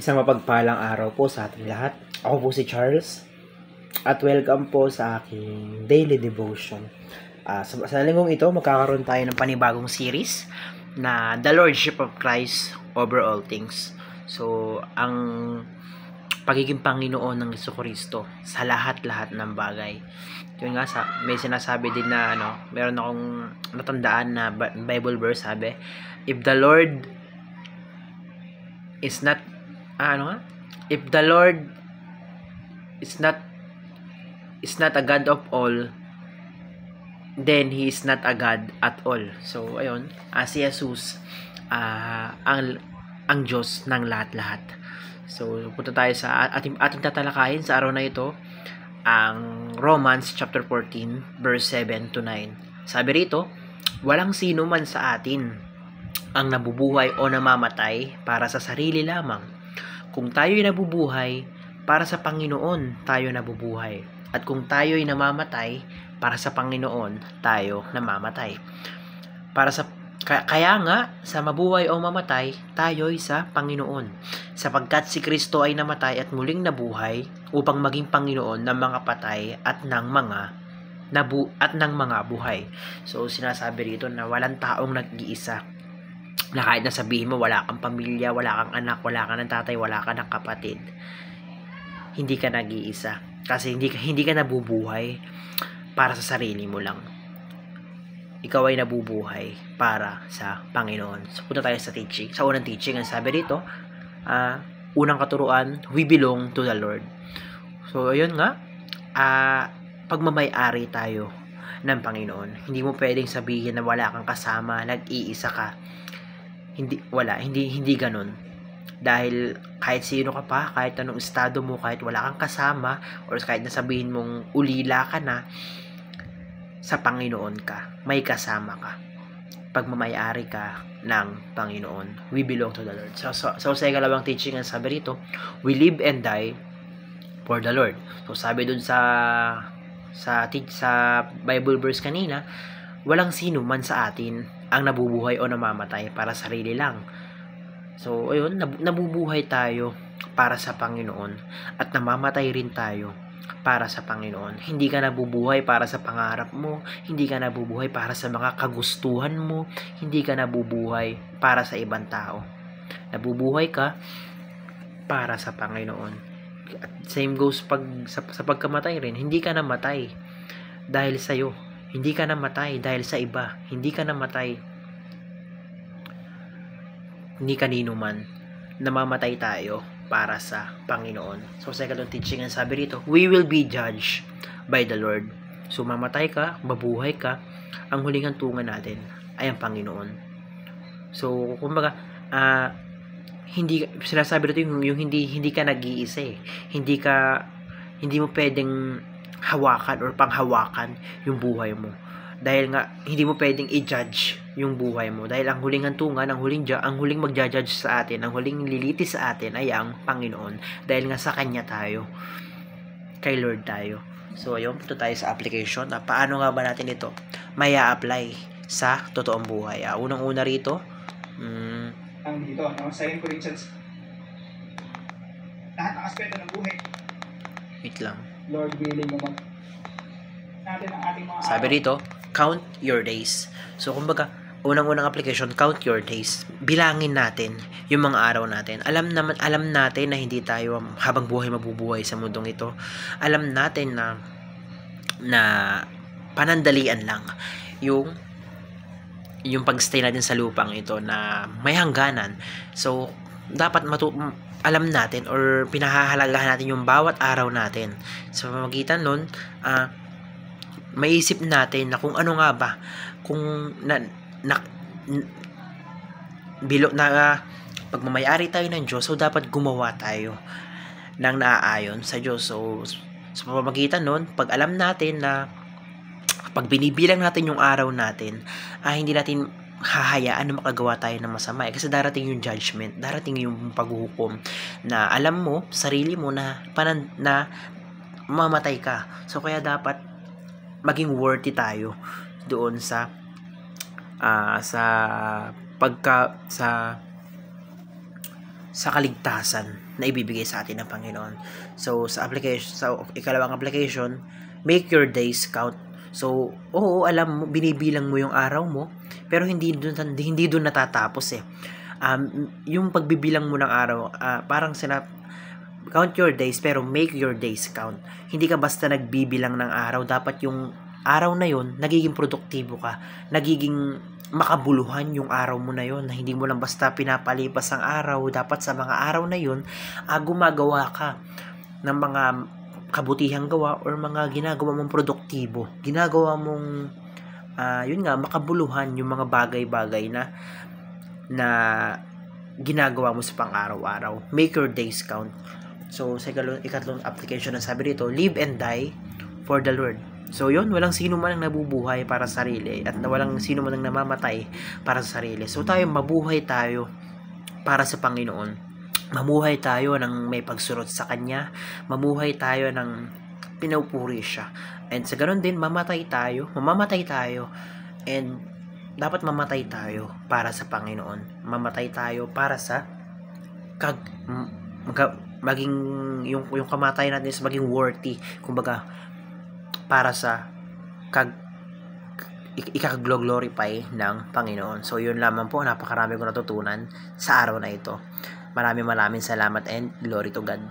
Isang mapagpalang araw po sa ating lahat. Ako po si Charles at welcome po sa aking daily devotion. Sa linggong ito, magkakaroon tayo ng panibagong series na The Lordship of Christ Over All Things. So, ang pagiging Panginoon ng Jesucristo sa lahat-lahat ng bagay. Yun nga, may sinasabi din na meron akong natandaan na Bible verse, sabi, if the Lord is not if the Lord is not a God of all, then He is not a God at all. So ayun, si Jesus ang Diyos ng lahat-lahat. So punta tayo sa ating tatalakayin sa araw na ito, ang Romans chapter 14 verse 7 to 9. Sabi rito, walang sino man sa atin ang nabubuhay o namamatay para sa sarili lamang. Kung tayo'y nabubuhay, para sa Panginoon tayo nabubuhay. At kung tayo'y namamatay, para sa Panginoon tayo namamatay. Kaya nga, sa mabuhay o mamatay, tayo'y sa Panginoon. Sapagkat si Kristo ay namatay at muling nabuhay upang maging Panginoon ng mga patay at ng mga buhay. So, sinasabi rito na walang taong nag-iisa. Na kahit na sabihin mo wala kang pamilya, wala kang anak, wala kang ng tatay, wala kang ng kapatid, hindi ka nag-iisa. Kasi hindi ka nabubuhay para sa sarili mo lang. Ikaw ay nabubuhay para sa Panginoon. So, punta tayo sa teaching. Sa unang teaching, ang sabi dito, unang katuruan, we belong to the Lord. So, ayun nga, pagmamay-ari tayo ng Panginoon. Hindi mo pwedeng sabihin na wala kang kasama, nag-iisa ka. Hindi ganun. Dahil kahit sino ka pa, kahit anong estado mo, kahit wala kang kasama, or kahit nasabihin mong ulila ka na, sa Panginoon ka, may kasama ka. Pagmamayari ka ng Panginoon. We belong to the Lord. So sa ikalawang teaching, ang sabi rito, we live and die for the Lord. So sabi dun sa Bible verse kanina, walang sino man sa atin ang nabubuhay o namamatay para sarili lang. So, ayun, nabubuhay tayo para sa Panginoon at namamatay rin tayo para sa Panginoon. Hindi ka nabubuhay para sa pangarap mo, hindi ka nabubuhay para sa mga kagustuhan mo, hindi ka nabubuhay para sa ibang tao. Nabubuhay ka para sa Panginoon. At same goes sa pagkamatay rin. Hindi ka namatay dahil sa iyo. Hindi ka namatay dahil sa iba. Hindi ka namatay ni kanino man. Namamatay tayo para sa Panginoon. So, sa ikatlong teaching, ang sabi rito, we will be judged by the Lord. So, mamatay ka, mabuhay ka, ang huling hantungan natin ay ang Panginoon. So, kumbaga, sinasabi rito yung hindi ka nag-iisa eh. Hindi mo pwedeng hawakan or panghawakan yung buhay mo. Dahil nga, hindi mo pwedeng i-judge yung buhay mo. Dahil ang huling hantungan, ang huling magja-judge sa atin, ang huling lilitis sa atin ay ang Panginoon. Dahil nga sa Kanya tayo. Kay Lord tayo. So, ayun, punta tayo sa application. Paano nga ba natin ito may apply sa totoong buhay? Unang-una rito, ang dito, 2 Corinthians. Lahat ng aspeto ng buhay. Wait lang. Lord willing naman natin ang ating mga sabi rito, count your days. So, kumbaga, unang-unang application, count your days. Bilangin natin yung mga araw natin. Alam natin na hindi tayo habang buhay mabubuhay sa mundong ito. Alam natin na panandalian lang yung pagstay natin sa lupang ito na may hangganan. So, dapat alam natin or pinahahalagahan natin yung bawat araw natin. Sa pamamagitan nun, maisip natin na kung ano nga ba, kung pagmamayari tayo ng Diyos, so dapat gumawa tayo ng naaayon sa Diyos. So, sa pamamagitan nun, pag alam natin na pag binibilang natin yung araw natin, hindi natin hahayaan na makagawa tayo ng masama. Kasi darating yung judgment, darating yung paghuhukom na alam mo, sarili mo na mamatay ka. So, kaya dapat maging worthy tayo doon sa sa kaligtasan na ibibigay sa atin ng Panginoon. So, sa ikalawang application, make your days count. So, oo, alam mo, binibilang mo yung araw mo, pero hindi doon natatapos eh. Yung pagbibilang mo ng araw, parang count your days, pero make your days count. Hindi ka basta nagbibilang ng araw, dapat yung araw na yun, nagiging produktibo ka, nagiging makabuluhan yung araw mo na yun, na hindi mo lang basta pinapalipas ang araw. Dapat sa mga araw na yun, gumagawa ka ng mga kabutihang gawa or mga ginagawa mong produktibo, ginagawa mong yun nga, makabuluhan yung mga bagay-bagay na ginagawa mo sa pang-araw-araw. Make your days count. So, sa ikatlong application na sabi dito, live and die for the Lord. So, yun, walang sino man ang nabubuhay para sa sarili at walang sino man ang namamatay para sa sarili. So, mabuhay tayo para sa Panginoon. Mamuhay tayo ng may pagsunod sa Kanya. Mamuhay tayo ng pinupuri siya. And sa ganun din, mamamatay tayo. And dapat mamatay tayo para sa Panginoon. Mamatay tayo para sa maging yung kamatayan natin is maging worthy, kumbaga para sa ikaka-glorify ng Panginoon. So yun lamang po, napakarami ko natutunan sa araw na ito. Maraming salamat and glory to God.